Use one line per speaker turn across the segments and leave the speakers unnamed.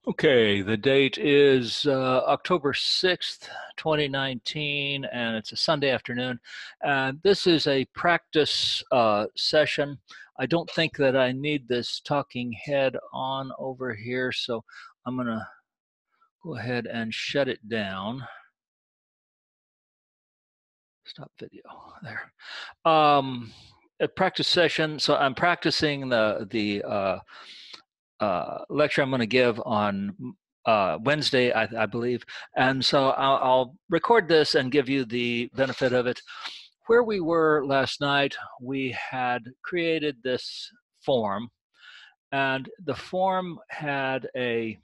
Okay, the date is October 6th, 2019, and it's a Sunday afternoon. And this is a practice session. I don't think that I need this talking head on over here, so I'm going to go ahead and shut it down. Stop video there. A practice session. So I'm practicing the lecture I'm going to give on Wednesday, I believe. And so I'll record this and give you the benefit of it. Where we were last night, we had created this form, and the form had a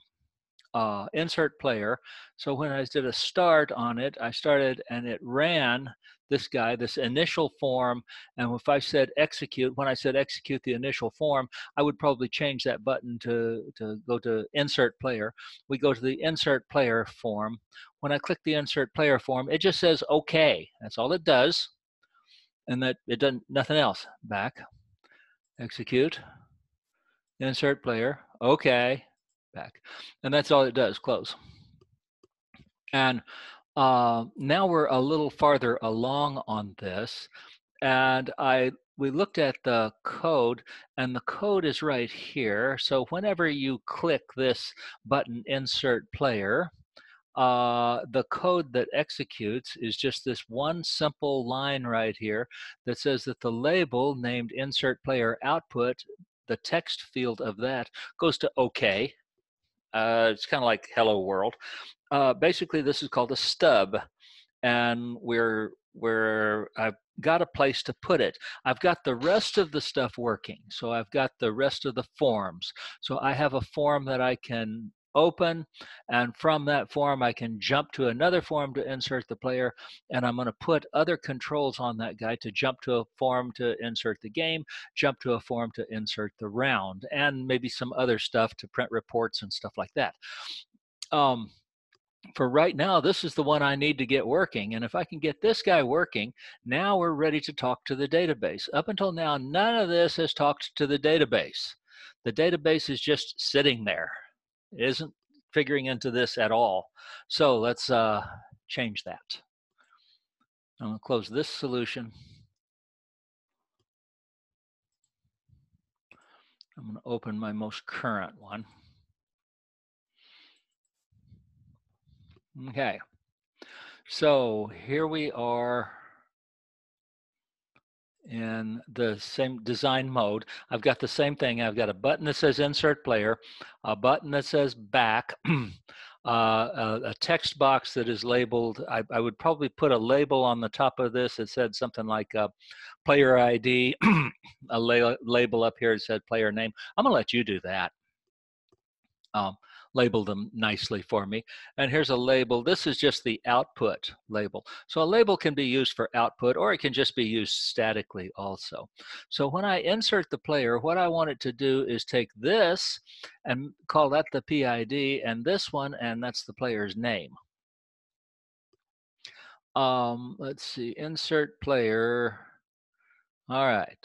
insert player. So when I did a start on it, I started and it ran this guy, this initial form. And if I said execute, when I said execute the initial form, I would probably change that button to go to insert player. We go to the insert player form. When I click the insert player form, it just says okay. That's all it does. And that it doesn't, nothing else. Back, execute, insert player, okay, back. And that's all it does, close. And now we're a little farther along on this, and we looked at the code, and the code is right here. So whenever you click this button, Insert Player, the code that executes is just this one simple line right here that says that the label named Insert Player Output, the text field of that, goes to OK. It's kind of like Hello World. Basically, this is called a stub, and I've got a place to put it. I've got the rest of the stuff working, so I've got the rest of the forms. So I have a form that I can open, and from that form I can jump to another form to insert the player, and I'm going to put other controls on that guy to jump to a form to insert the game, jump to a form to insert the round, and maybe some other stuff to print reports and stuff like that. For right now, this is the one I need to get working. And if I can get this guy working, now we're ready to talk to the database. Up until now, none of this has talked to the database. The database is just sitting there. It isn't figuring into this at all. So let's change that. I'm going to close this solution. I'm going to open my most current one. Okay. So here we are in the same design mode. I've got the same thing. I've got a button that says insert player, a button that says back, a text box that is labeled. I would probably put a label on the top of this that said something like player ID, a label up here that said player name. I'm going to let you do that. Label them nicely for me. And here's a label. This is just the output label. So a label can be used for output, or it can just be used statically also. So when I insert the player, what I want it to do is take this and call that the PID, and this one, and that's the player's name. Let's see, insert player. All right.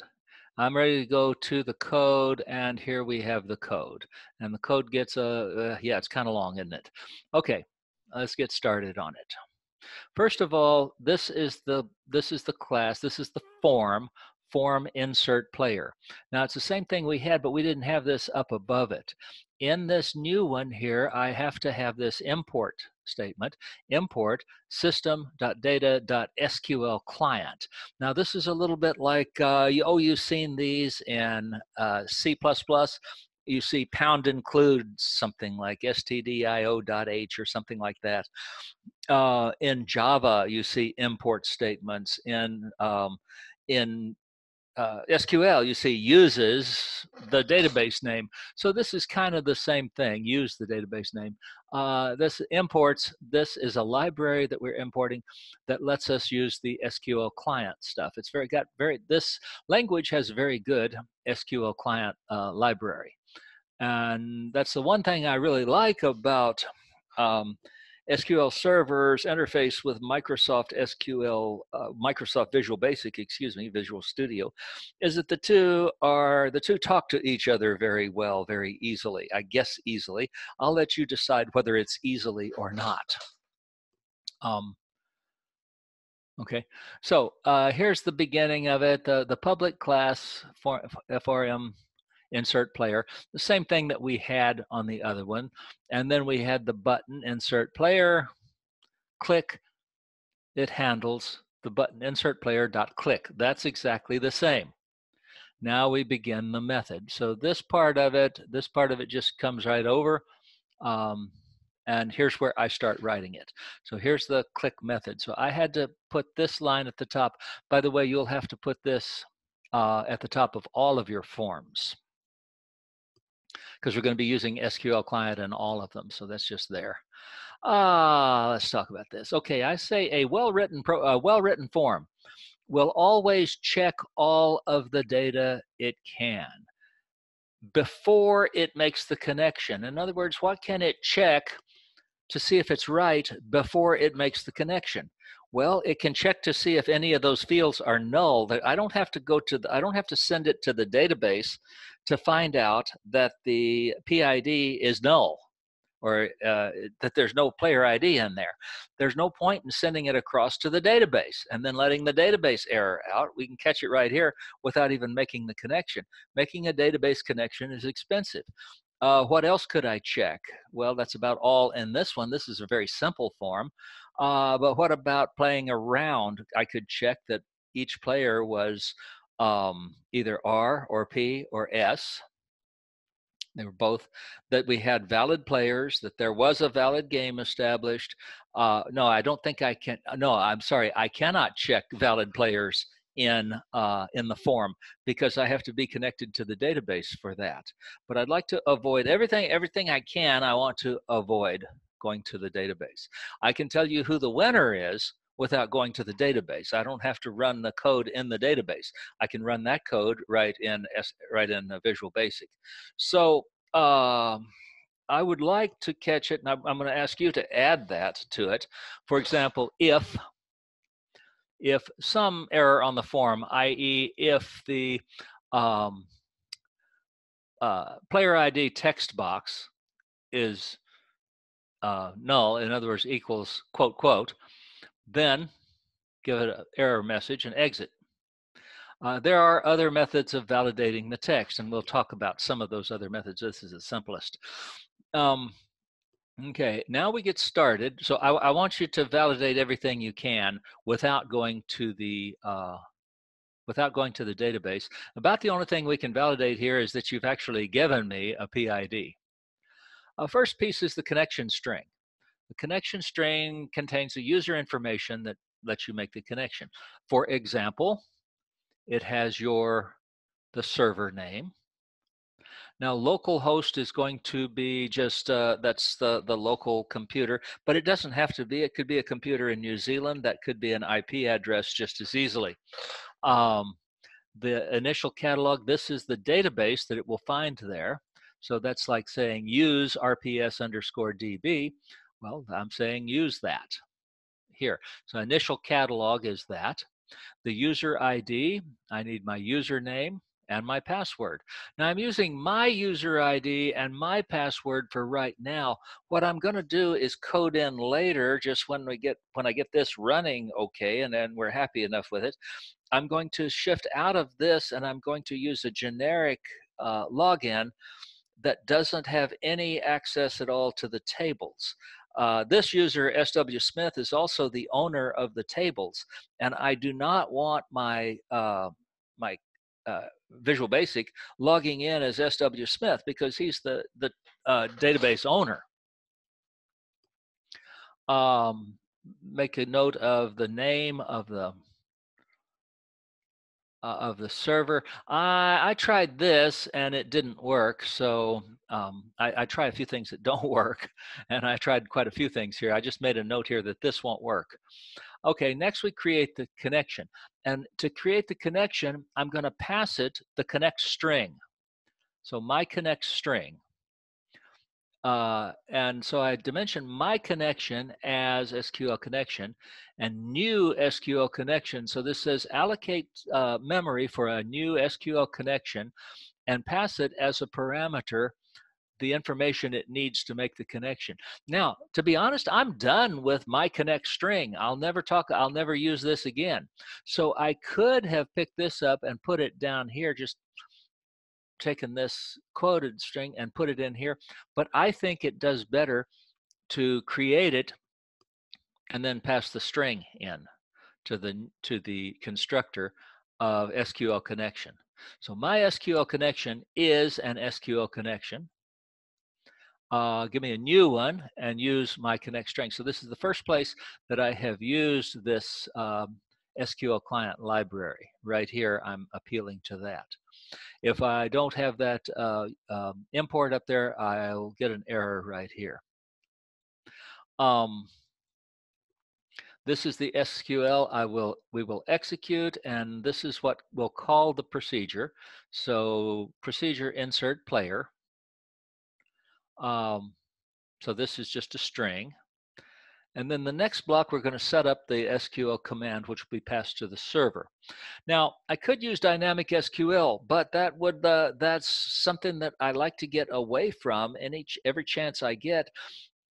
I'm ready to go to the code, and here we have the code. And the code gets yeah, it's kind of long, isn't it? Okay, let's get started on it. First of all, this is the class, this is the form insert player. Now it's the same thing we had, but we didn't have this up above it. In this new one here, I have to have this import statement, import system.data.sql client. Now this is a little bit like, you've seen these in C++. You see pound include something like stdio.h or something like that. In Java, you see import statements. In SQL, you see uses the database name. So this is kind of the same thing, use the database name. This imports, this is a library that we're importing that lets us use the SQL client stuff. It's this language has very good SQL client library. And that's the one thing I really like about SQL servers interface with Microsoft SQL, Microsoft Visual Basic, excuse me, Visual Studio, is that the two talk to each other very well, very easily. I guess easily. I'll let you decide whether it's easily or not. Okay, so here's the beginning of it. The public class for FRM insert player, the same thing that we had on the other one. And then we had the button insert player, click, it handles the button insert player dot click. That's exactly the same. Now we begin the method. So this part of it just comes right over. And here's where I start writing it. So here's the click method. So I had to put this line at the top. By the way, you'll have to put this at the top of all of your forms, because we're going to be using SQL client in all of them. So that's just there. Let's talk about this. Okay, I say a well-written form will always check all of the data it can before it makes the connection. In other words, what can it check to see if it's right before it makes the connection? Well, it can check to see if any of those fields are null. I don't have to send it to the database to find out that the PID is null, or that there's no player ID in there. There's no point in sending it across to the database and then letting the database error out. We can catch it right here without even making the connection. Making a database connection is expensive. What else could I check? Well, that's about all in this one. This is a very simple form. But what about playing around? I could check that each player was either R or P or S. They were both, that we had valid players, that there was a valid game established. No, I don't think I can. No, I'm sorry. I cannot check valid players in the form because I have to be connected to the database for that. But I'd like to avoid everything I can. I want to avoid going to the database. I can tell you who the winner is without going to the database. I don't have to run the code in the database. I can run that code right in Visual Basic. So I would like to catch it, and I'm going to ask you to add that to it. For example, if some error on the form, i.e., if the player ID text box is null, in other words, equals quote, quote, then give it an error message and exit. There are other methods of validating the text, and we'll talk about some of those other methods. This is the simplest. Okay, now we get started. So I want you to validate everything you can without going to the database. About the only thing we can validate here is that you've actually given me a PID. First piece is the connection string. The connection string contains the user information that lets you make the connection. For example, it has the server name. Now, localhost is going to be just, that's the local computer, but it doesn't have to be. It could be a computer in New Zealand. That could be an IP address just as easily. The initial catalog, this is the database that it will find there. So that's like saying use RPS_DB. Well, I'm saying use that here. So initial catalog is that. The user ID, I need my username and my password. Now I'm using my user ID and my password for right now. What I'm going to do is code in later, just when I get this running okay, and then we're happy enough with it. I'm going to shift out of this, and I'm going to use a generic login that doesn't have any access at all to the tables. This user, SW Smith, is also the owner of the tables, and I do not want my Visual Basic logging in as SW Smith because he's the database owner. Make a note of the name of the server. I tried this and it didn't work, so I try a few things that don't work, and I tried quite a few things here. I just made a note here that this won't work. Okay, next we create the connection, and to create the connection, I'm going to pass it the connect string. So my connect string. And so I dimension my connection as SQL connection and new SQL connection. So this says allocate memory for a new SQL connection and pass it as a parameter the information it needs to make the connection. Now, to be honest, I'm done with my connect string. I'll never use this again. So I could have picked this up and put it down here, just taken this quoted string and put it in here, but I think it does better to create it and then pass the string in to the constructor of SQL connection. So my SQL connection is an SQL connection. Give me a new one and use my connect string. So this is the first place that I have used this SQL client library. Right here, I'm appealing to that. If I don't have that import up there, I'll get an error right here. This is the SQL we will execute, and this is what we'll call the procedure. So procedure insert player. So this is just a string. And then the next block, we're going to set up the SQL command, which will be passed to the server. Now, I could use dynamic SQL, but that's something that I like to get away from every chance I get.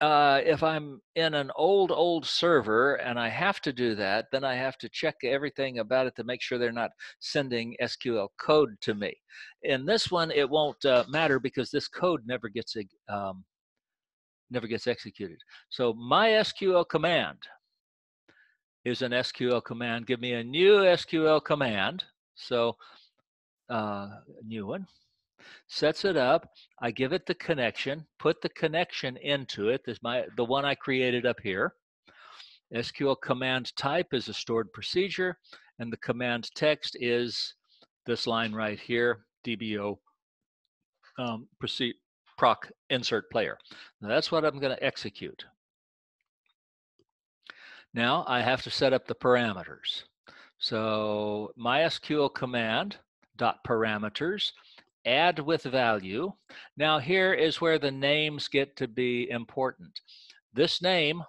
If I'm in an old server and I have to do that, then I have to check everything about it to make sure they're not sending SQL code to me. In this one, it won't matter because this code never gets executed. So my SQL command is an SQL command. Give me a new SQL command. So new one. Sets it up. I give it the connection, put the connection into it. This is the one I created up here. SQL command type is a stored procedure, and the command text is this line right here, DBO proc insert player. Now that's what I'm going to execute. Now I have to set up the parameters. So MySQL command dot parameters, add with value. Now here is where the names get to be important. This name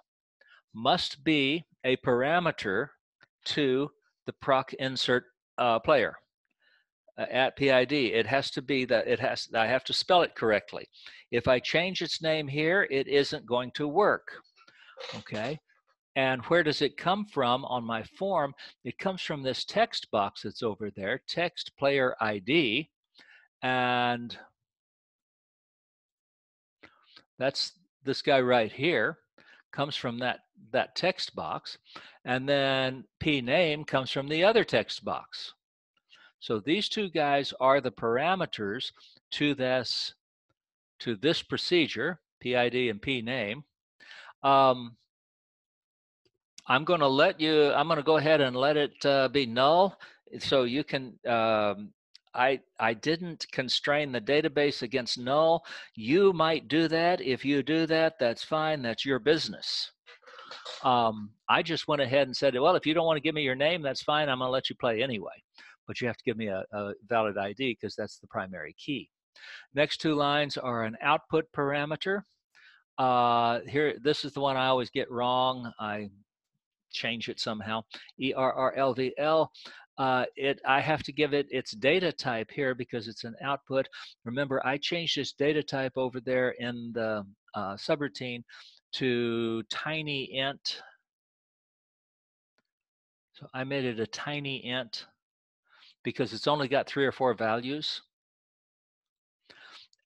must be a parameter to the proc insert player at PID. It has to be that I have to spell it correctly. If I change its name here, it isn't going to work. Okay. And where does it come from on my form? It comes from this text box that's over there, text player ID. And that's this guy right here, comes from that text box. And then P name comes from the other text box. So these two guys are the parameters to this procedure, PID and P name. I'm going to go ahead and let it be null. So you can, I didn't constrain the database against null. You might do that. If you do that, that's fine. That's your business. I just went ahead and said, well, if you don't want to give me your name, that's fine. I'm going to let you play anyway. But you have to give me a valid ID because that's the primary key. Next two lines are an output parameter. Here, this is the one I always get wrong. I change it somehow. ERRLVL. I have to give it its data type here because it's an output. Remember, I changed this data type over there in the subroutine to tiny int. So I made it a tiny int because it's only got 3 or 4 values.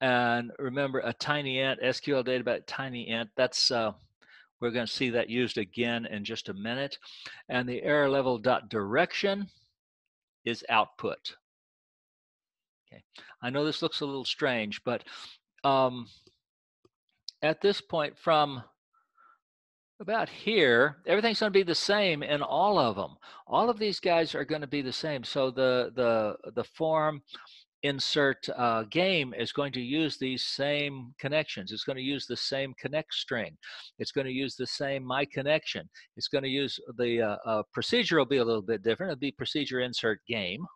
And remember, a tiny int, SQL database tiny int, that's we're going to see that used again in just a minute. And the error level dot direction is output. Okay, I know this looks a little strange, but at this point from about here, everything's going to be the same in all of them. All of these guys are going to be the same. So the form insert game is going to use these same connections. It's going to use the same connect string. It's going to use the same my connection. It's going to use the procedure will be a little bit different. It'll be procedure insert game.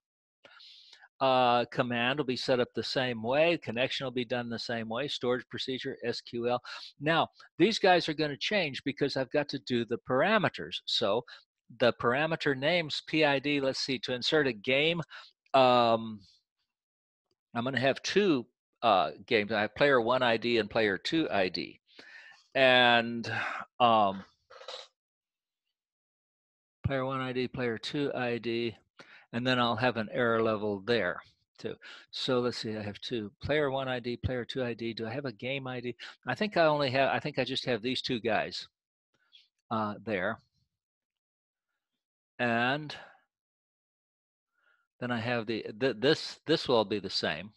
command will be set up the same way. Connection will be done the same way. Storage procedure, SQL. Now, these guys are going to change because I've got to do the parameters. So the parameter names PID, let's see, to insert a game, I'm going to have two games. I have player 1 ID and player 2 ID. And player 1 ID, player 2 ID, and then I'll have an error level there too. So let's see, I have two, player 1 ID, player 2 ID. Do I have a game ID? I think I just have these two guys there. And then I have this will be the same.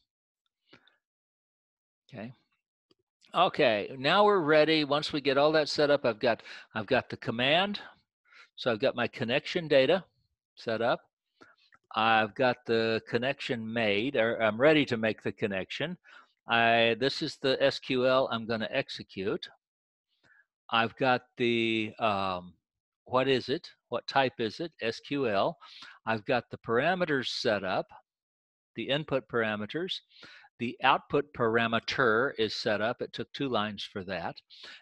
Okay, now we're ready. Once we get all that set up, I've got the command. So I've got my connection data set up. I've got the connection made, or I'm ready to make the connection. This is the SQL I'm going to execute. I've got the, what is it? What type is it? SQL. I've got the parameters set up, the input parameters. The output parameter is set up. It took 2 lines for that.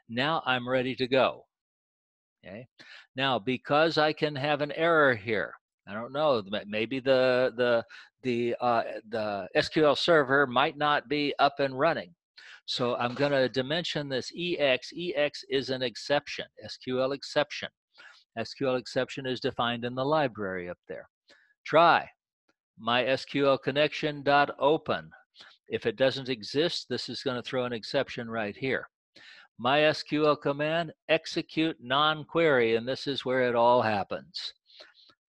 Now I'm ready to go. Okay. Now, because I can have an error here, I don't know, maybe the SQL server might not be up and running. So I'm going to dimension this EX. EX is an exception, SQL exception. SQL exception is defined in the library up there. Try my SQL connection dot open. If it doesn't exist, this is going to throw an exception right here. MySQL command, execute non-query, and this is where it all happens.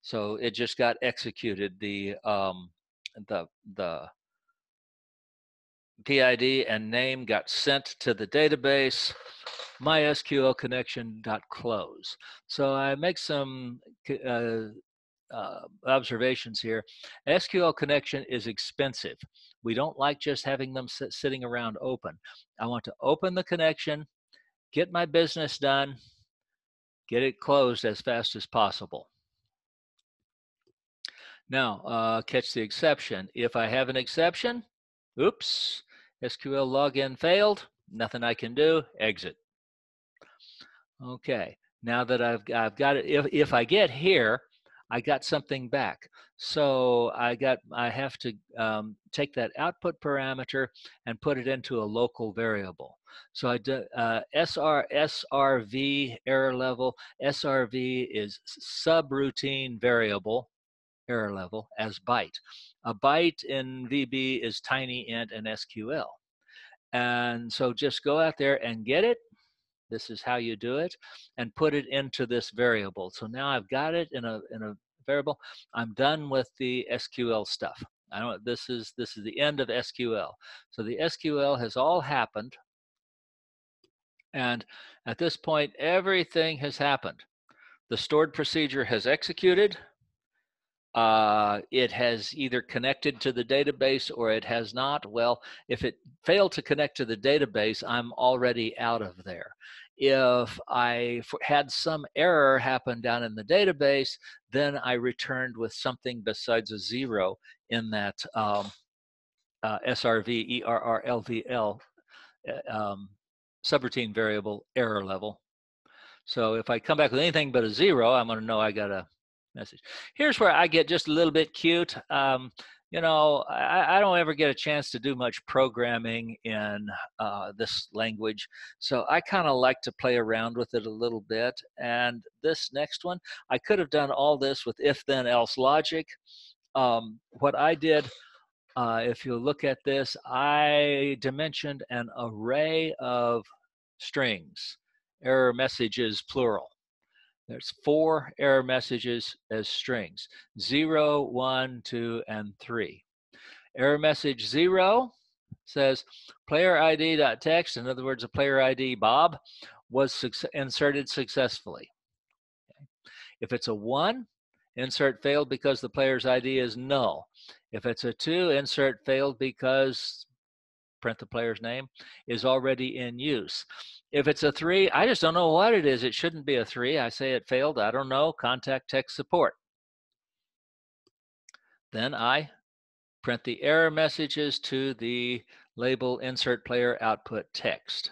So it just got executed. The PID and name got sent to the database. MySQL connection.close. So I make some observations here. SQL connection is expensive. We don't like just having them sitting around open. I want to open the connection, get my business done, get it closed as fast as possible. Now, catch the exception. If I have an exception, oops, SQL login failed, nothing I can do, exit. Okay, now that I've got it, if I get here, I got something back. So I have to take that output parameter and put it into a local variable. So I do SRV error level. SRV is subroutine variable error level as byte. A byte in VB is tiny int in SQL. And so just go out there and get it. This is how you do it, and put it into this variable. So now I've got it in a variable. I'm done with the SQL stuff. This is the end of SQL. So the SQL has all happened, and at this point, everything has happened. The stored procedure has executed. It has either connected to the database or it has not. Well, if it failed to connect to the database, I'm already out of there. If I had some error happen down in the database, then I returned with something besides a 0 in that SRV, ERRLVL subroutine variable error level. So if I come back with anything but a 0, I'm going to know I got a message. Here's where I get just a little bit cute. You know, I don't ever get a chance to do much programming in this language, so I kind of like to play around with it a little bit. And this next one, I could have done all this with if then else logic. What I did, if you look at this, I dimensioned an array of strings, error messages plural. There's 4 error messages as strings, 0, 1, 2, and 3. Error message 0 says player ID.text, in other words, a player ID Bob, was inserted successfully. Okay. If it's a 1, insert failed because the player's ID is null. If it's a 2, insert failed because, print the player's name, is already in use. If it's a 3, I just don't know what it is. It shouldn't be a 3. I say it failed. I don't know. Contact tech support. Then I print the error messages to the label insert player output text.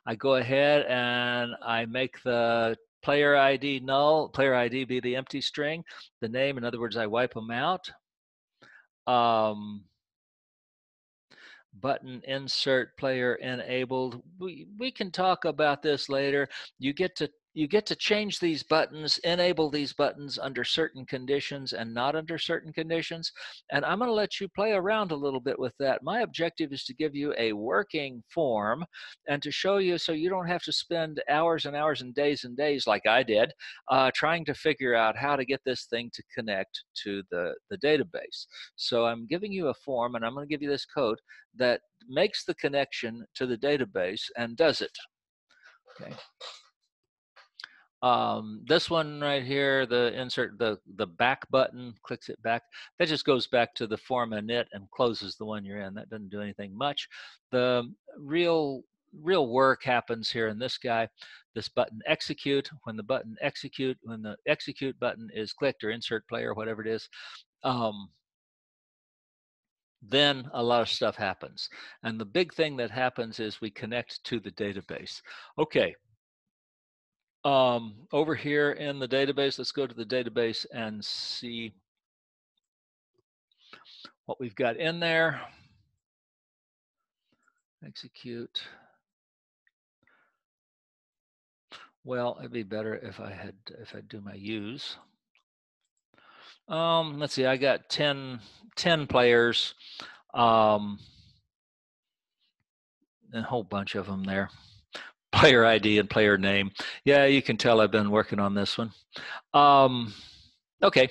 I go ahead and I make the player ID null, player ID be the empty string, the name, in other words, I wipe them out. Button insert player enabled. We can talk about this later. You get to change these buttons, enable these buttons under certain conditions and not under certain conditions. And I'm going to let you play around a little bit with that. My objective is to give you a working form and to show you so you don't have to spend hours and hours and days like I did trying to figure out how to get this thing to connect to the database. So I'm giving you a form and I'm going to give you this code that makes the connection to the database and does it. Okay. This one right here, the insert, the back button, clicks it back. That just goes back to the form init and closes the one you're in. That doesn't do anything much. The real work happens here in this guy. This button execute. When the execute button is clicked, or insert player, whatever it is, then a lot of stuff happens. And the big thing that happens is we connect to the database. Okay. Over here in the database, let's go to the database and see what we've got in there. Execute. Well, it'd be better if I do my use. Let's see, I got 10 players, a whole bunch of them there. Player ID and player name. Yeah, you can tell I've been working on this one. Okay.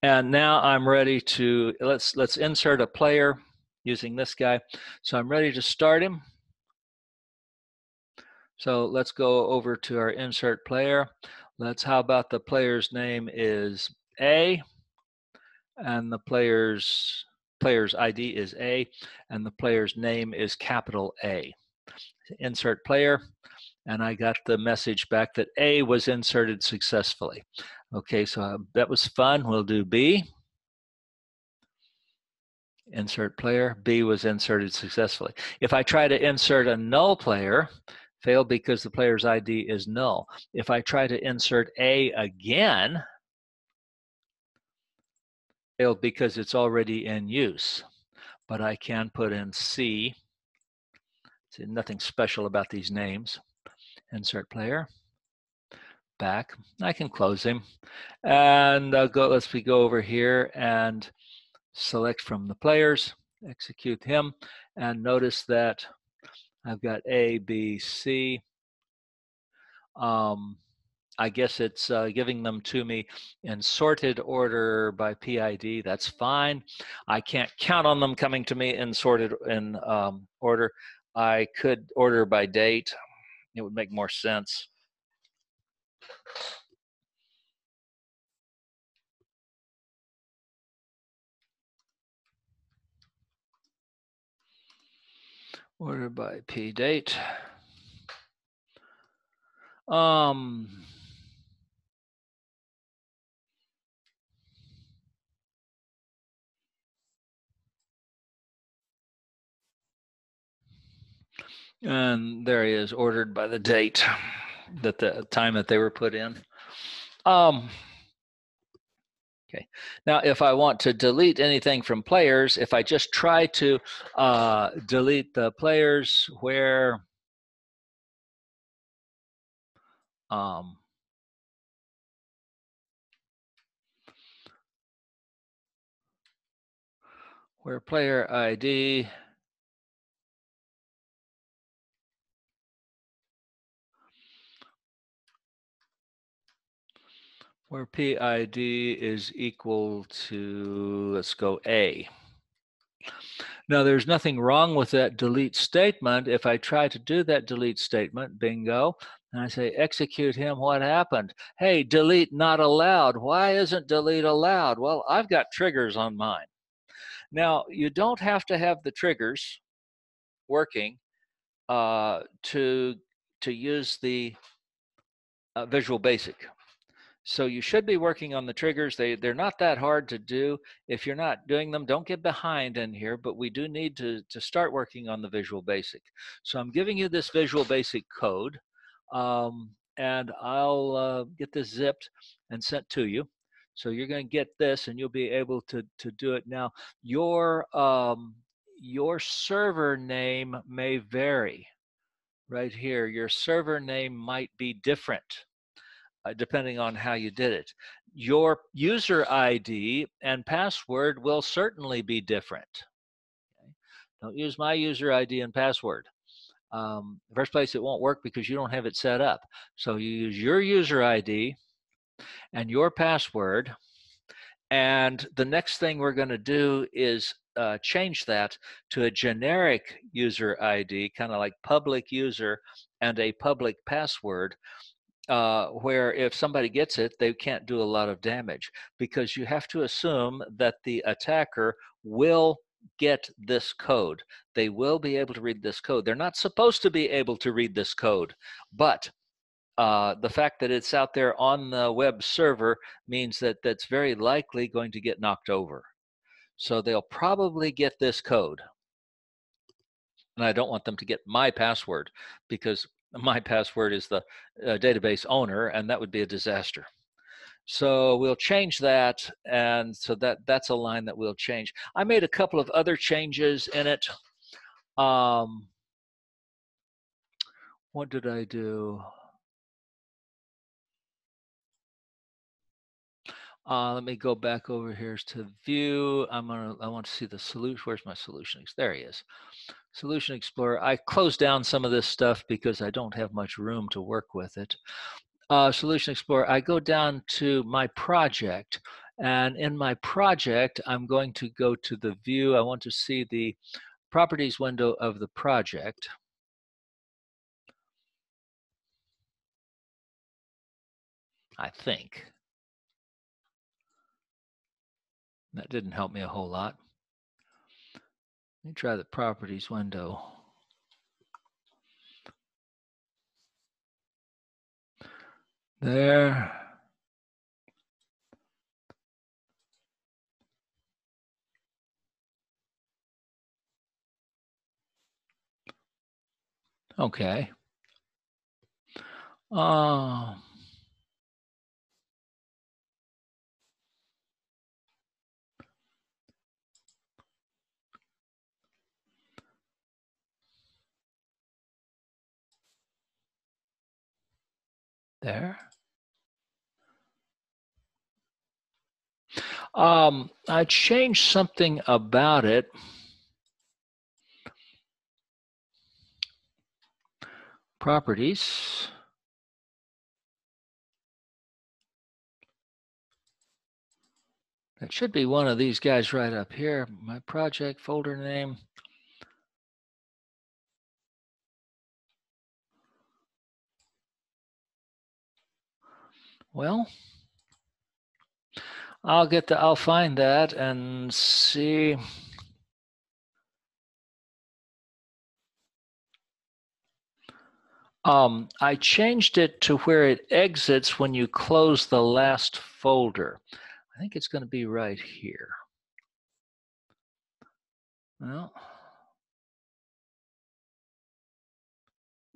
And now I'm ready to, let's insert a player using this guy. So I'm ready to start him. So let's go over to our insert player. How about the player's name is A, and the player's ID is A, and the player's name is capital A. Insert player, and I got the message back that A was inserted successfully. Okay, so that was fun. We'll do B. Insert player, B was inserted successfully. If I try to insert a null player, failed because the player's ID is null. If I try to insert A again, failed because it's already in use. But I can put in C. See, nothing special about these names. Insert player, back. I can close him. And let's go over here and select from the players, execute him, and notice that I've got A, B, C. I guess it's giving them to me in sorted order by PID. That's fine. I can't count on them coming to me in sorted order. I could order by date. It would make more sense. Order by P date. And there he is, ordered by the date, that the time that they were put in. Okay. Now, if I want to delete anything from players, if I just try to delete the players where player ID where PID is equal to, let's go A. Now, there's nothing wrong with that delete statement. If I try to do that delete statement, bingo, and I say execute him, what happened? Hey, delete not allowed. Why isn't delete allowed? Well, I've got triggers on mine. Now, you don't have to have the triggers working to use the Visual Basic. So you should be working on the triggers. They're not that hard to do. If you're not doing them, don't get behind in here, but we do need to start working on the Visual Basic. So I'm giving you this Visual Basic code, and I'll get this zipped and sent to you. So you're going to get this, and you'll be able to do it. Now, your server name may vary. Right here, your server name might be different depending on how you did it. Your user ID and password will certainly be different. Okay? Don't use my user ID and password. First place, it won't work because you don't have it set up. So you use your user ID and your password. And the next thing we're going to do is change that to a generic user ID, kind of like public user and a public password, where if somebody gets it, they can't do a lot of damage, because you have to assume that the attacker will get this code. They will be able to read this code. They're not supposed to be able to read this code, but the fact that it's out there on the web server means that that's very likely going to get knocked over. So they'll probably get this code. And I don't want them to get my password, because my password is the database owner, and that would be a disaster. So we'll change that, and so that's a line that we'll change. I made a couple of other changes in it. What did I do? Let me go back over here to view. I want to see the solution. Where's my solution? There he is. Solution Explorer. I closed down some of this stuff because I don't have much room to work with it. Solution Explorer, I go down to my project, and in my project, I'm going to go to the view. I want to see the properties window of the project. I think. That didn't help me a whole lot. Let me try the properties window. There. Okay. There. I changed something about it. Properties. That should be one of these guys right up here. My project folder name. Well, I'll find that and see. I changed it to where it exits when you close the last folder. I think it's going to be right here. Well,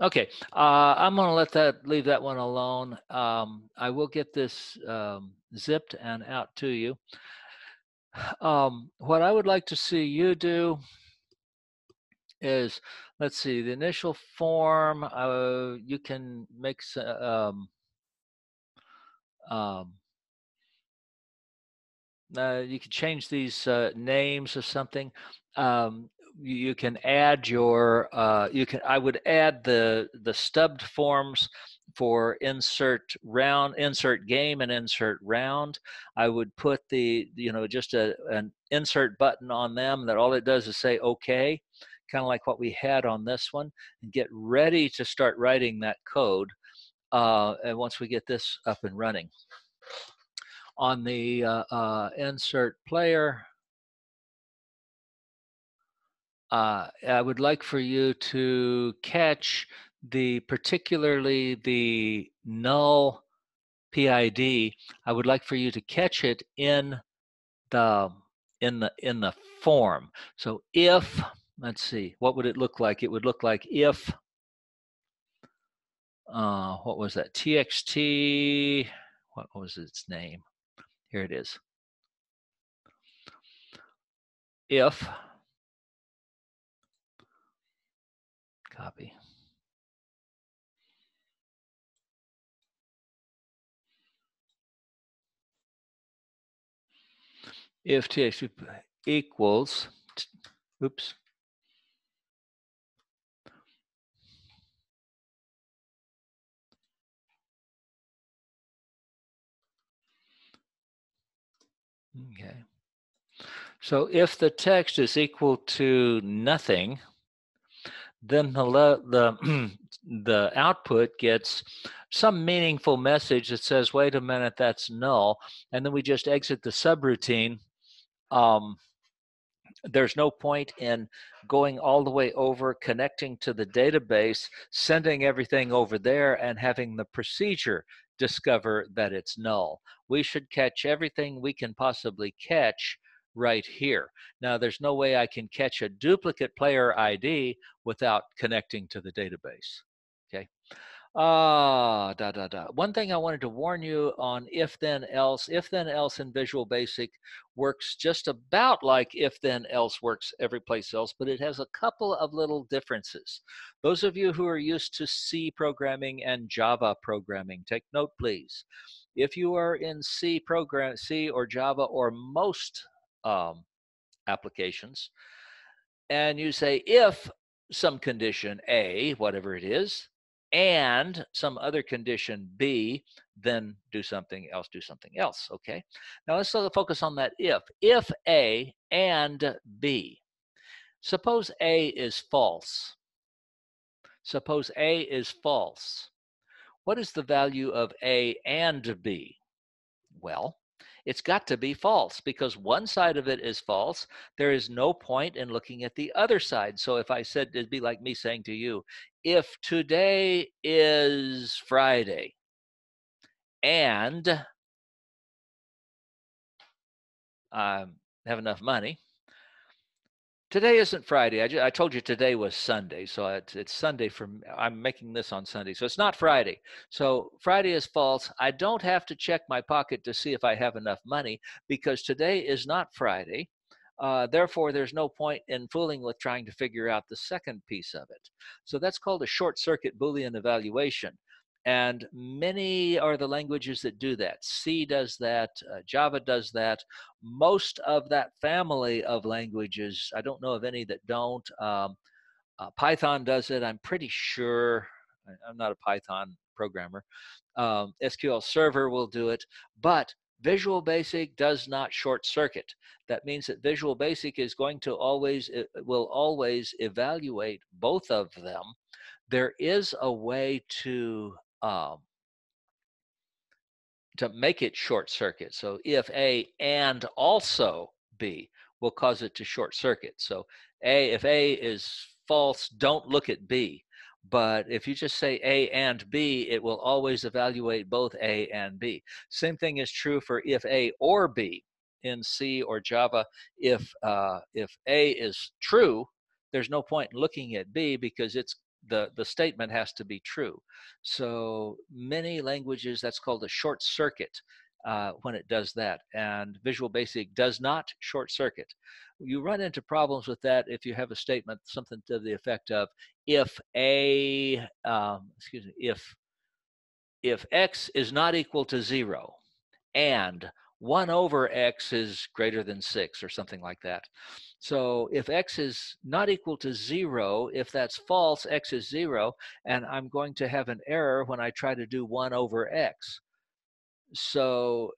okay, I'm going to leave that one alone. I will get this zipped and out to you. What I would like to see you do is, let's see, the initial form. You can make you can change these names of something. You can add your. I would add the stubbed forms for insert round, insert game, and insert round. I would put just an insert button on them that all it does is say OK, kind of like what we had on this one, and get ready to start writing that code. And once we get this up and running. On the insert player, I would like for you to catch particularly the null PID, I would like for you to catch it in the form. So if, let's see, what would it look like? It would look like if, what was that? TXT, what was its name? Here it is. If, copy. If TXT equals, oops. Okay. So if the text is equal to nothing, then the output gets some meaningful message that says, wait a minute, that's null. And then we just exit the subroutine. There's no point in going all the way over, connecting to the database, sending everything over there, and having the procedure discover that it's null. We should catch everything we can possibly catch right here. Now, there's no way I can catch a duplicate player ID without connecting to the database. Okay. One thing I wanted to warn you on if then else in Visual Basic works just about like if then else works every place else, but it has a couple of little differences. Those of you who are used to C programming and Java programming, take note please. If you are in C or Java or most applications, and you say if some condition A, whatever it is, and some other condition B, then do something else, okay? Now let's focus on that if. If A and B. Suppose A is false. Suppose A is false. What is the value of A and B? Well, it's got to be false because one side of it is false. There is no point in looking at the other side. So if I said, it'd be like me saying to you, if today is Friday and I have enough money, today isn't Friday. I told you today was Sunday, so it's Sunday I'm making this on Sunday, so it's not Friday. So Friday is false. I don't have to check my pocket to see if I have enough money because today is not Friday. Therefore, there's no point in fooling with trying to figure out the second piece of it. So that's called a short circuit Boolean evaluation. And many are the languages that do that. C does that, Java does that. Most of that family of languages, I don't know of any that don't. Python does it, I'm pretty sure. I'm not a Python programmer. SQL Server will do it, but Visual Basic does not short circuit. That means that Visual Basic is going to will always evaluate both of them. There is a way to make it short circuit. So if A and also B will cause it to short circuit. So if A is false, don't look at B. But if you just say A and B, it will always evaluate both A and B. Same thing is true for if A or B in C or Java. If A is true, there's no point in looking at B because the statement has to be true. So many languages, that's called a short circuit when it does that. And Visual Basic does not short circuit. You run into problems with that if you have a statement, something to the effect of, if if X is not equal to 0 and 1 over X is greater than 6 or something like that. So if X is not equal to 0, if that's false, X is 0, and I'm going to have an error when I try to do 1 over X. So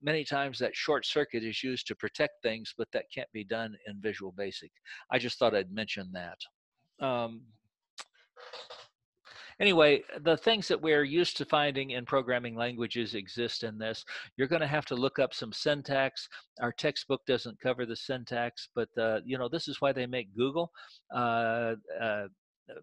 many times that short circuit is used to protect things, but that can't be done in Visual Basic. I just thought I'd mention that. Anyway, the things that we're used to finding in programming languages exist in this. You're going to have to look up some syntax. Our textbook doesn't cover the syntax, but you know, this is why they make Google.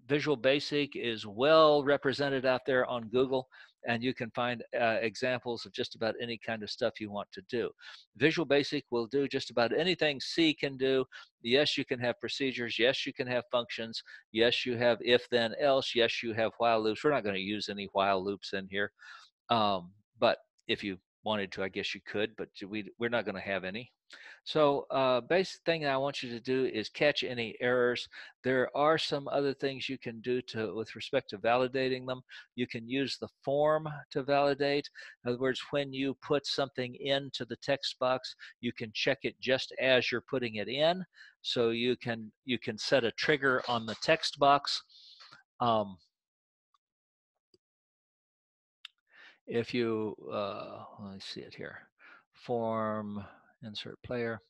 Visual Basic is well represented out there on Google, and you can find examples of just about any kind of stuff you want to do. Visual Basic will do just about anything C can do. Yes, you can have procedures. Yes, you can have functions. Yes, you have if, then, else. Yes, you have while loops. We're not going to use any while loops in here. But if you wanted to, I guess you could, but we're not going to have any. So basic thing I want you to do is catch any errors. There are some other things you can do with respect to validating them. You can use the form to validate. In other words, when you put something into the text box, you can check it just as you're putting it in. So you can set a trigger on the text box. If you, let me see it here, form, insert player.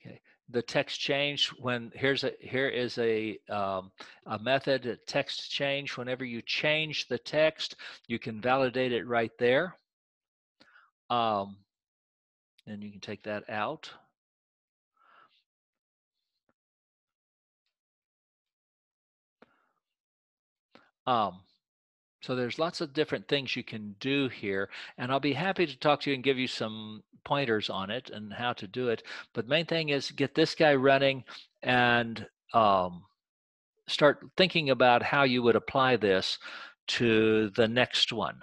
Okay, the text change when here is a method text change. Whenever you change the text, you can validate it right there. And you can take that out. So there's lots of different things you can do here, and I'll be happy to talk to you and give you some pointers on it and how to do it. But the main thing is get this guy running and start thinking about how you would apply this to the next one.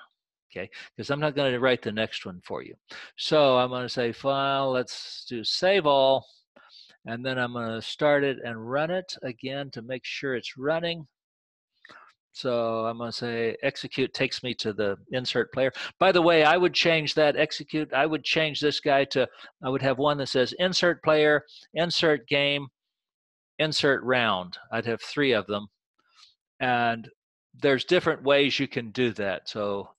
Okay, because I'm not going to write the next one for you. So I'm going to say file, let's do save all, and then I'm going to start it and run it again to make sure it's running. So I'm going to say execute takes me to the insert player. By the way, I would change that execute. I would change this guy to, I would have one that says insert player, insert game, insert round. I'd have 3 of them. And there's different ways you can do that. So,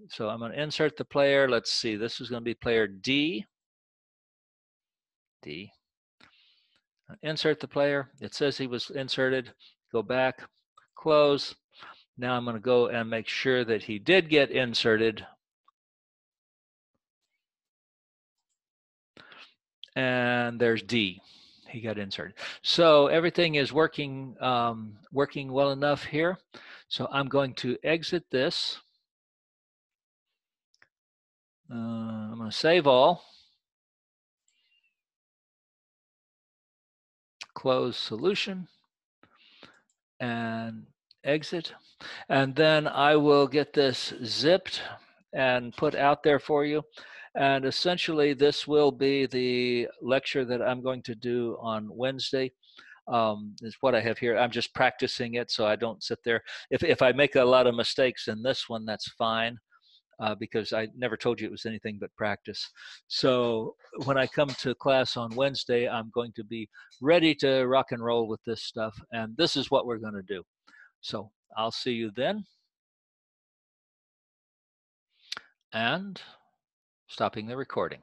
so I'm going to insert the player. Let's see, this is going to be player D. Insert the player. It says he was inserted. Go back, close. Now I'm going to go and make sure that he did get inserted. And there's D. He got inserted. So everything is working working well enough here. So I'm going to exit this. I'm going to save all. Close solution. And exit. And then I will get this zipped and put out there for you. And essentially, this will be the lecture that I'm going to do on Wednesday. Is what I have here. I'm just practicing it, so I don't sit there. If I make a lot of mistakes in this one, that's fine, because I never told you it was anything but practice. So when I come to class on Wednesday, I'm going to be ready to rock and roll with this stuff, and this is what we're going to do. So I'll see you then. And stopping the recording.